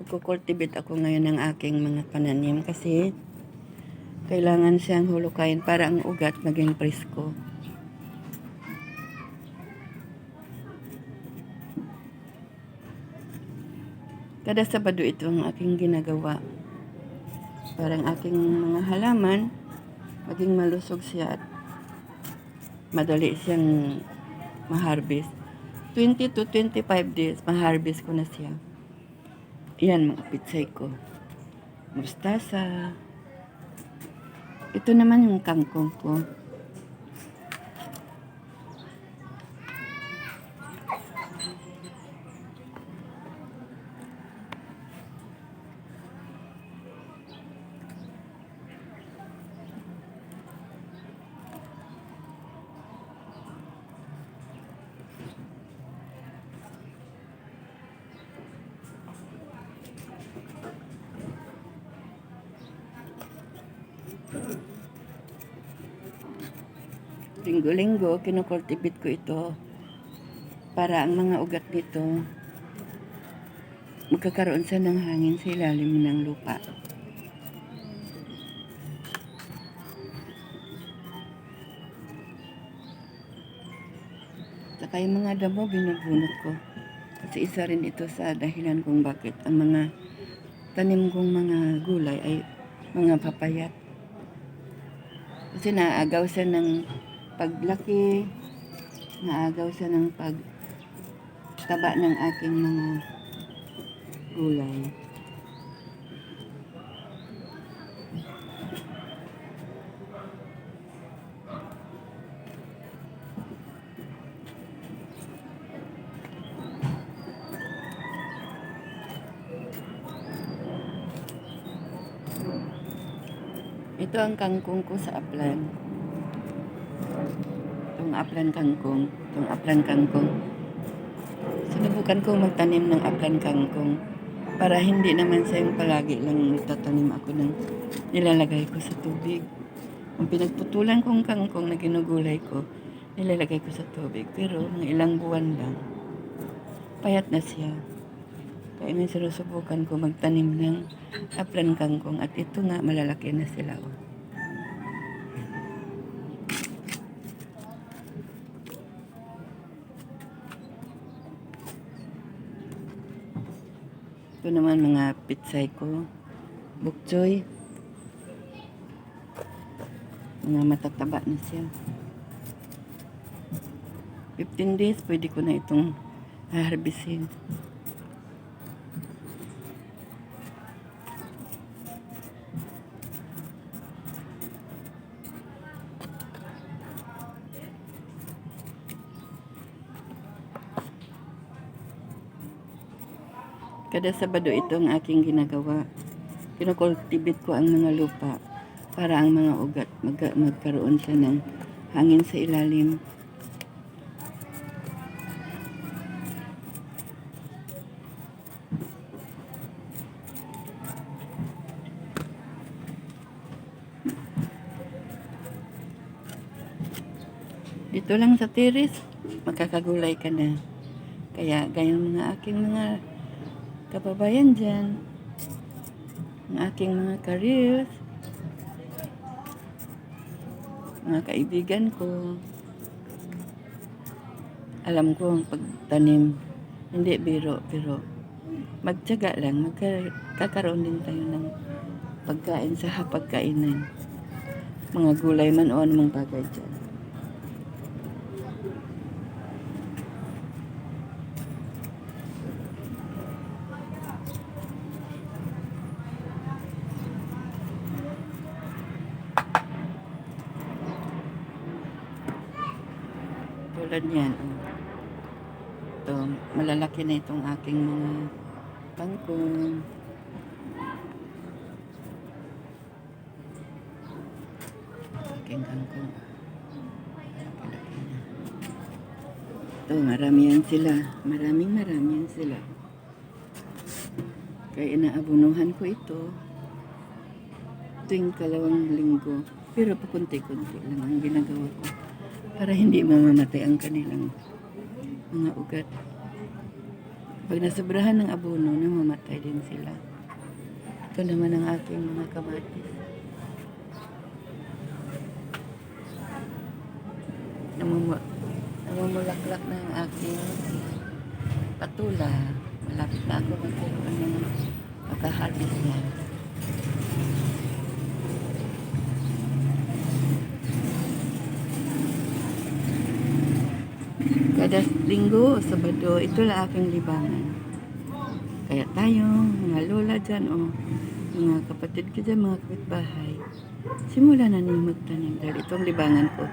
Magkukultivate ako ngayon ng aking mga pananim kasi kailangan siyang hulukayin para ang ugat maging presko. Kada Sabado ito ang aking ginagawa para ang aking mga halaman maging malusog siya at madali siyang ma-harvest. 20 to 25 days, ma-harvest ko na siya. Yan mga pitsay ko. Mustasa. Ito naman yung kangkong ko. Linggo-linggo, kinukultivate ko ito para ang mga ugat nito magkakaroon siya ng hangin sa ilalim ng lupa. Saka yung mga damo, binubunot ko. Kasi isa rin ito sa dahilan kung bakit ang mga tanim kong mga gulay ay mga papayat. Kasi naagaw siya ng paglaki, naagaw siya ng pagtaba ng aking mga gulay. Ito ang kangkong ko sa aplan. Itong aplan kangkong. Itong aplan kangkong. Sinubukan kong magtanim ng aplan kangkong para hindi naman siya yung palagi lang nagtatanim ako ng nilalagay ko sa tubig. Ang pinagputulan kong kangkong na ginugulay ko, nilalagay ko sa tubig. Pero mga ilang buwan lang, payat na siya. Kaya may sinusubukan ko magtanim ng aplan kangkong at ito nga malalaki na sila. Oh. Ito naman mga pitsay ko, bukchoy. Mga matataba na siya. 15 days pwede ko na itong harvestin. Kada Sabado ito ang aking ginagawa. Kinukultivate ko ang mga lupa para ang mga ugat magkaroon siya ng hangin sa ilalim. Dito lang sa terrace, makakagulay ka na. Kaya gayong mga aking mga kababayan dyan, ang aking mga careers, mga kaibigan ko, alam ko ang pagtanim, hindi biro, pero magtiyaga lang, magkakaroon din tayo ng pagkain sa hapagkainan. Mga gulay man o anumang bagay dyan. Tulad yan. Ito, malalaki na itong aking mga kangkong. Aking kangkong. Malaki na. Ito, marami yan sila. Marami yan sila. Kaya inaabunuhan ko ito tuwing kalawang linggo. Pero pakunti-kunti lang ang ginagawa ko para hindi mamamatay ang kanilang mga ugat. Pag nasobrahan ng abono, namamatay din sila. Ito naman ang aking mga kamatis. Namumulaklak na ang aking patula. Malapit na ako magkaroon ng pagka-harvest na. Kada linggo o Sabado, ito lang aking libangan. Kaya tayo, mga lola dyan o mga kapatid ko dyan, mga kapitbahay, simulan na ninyo magtanim dahil itong libangan ko.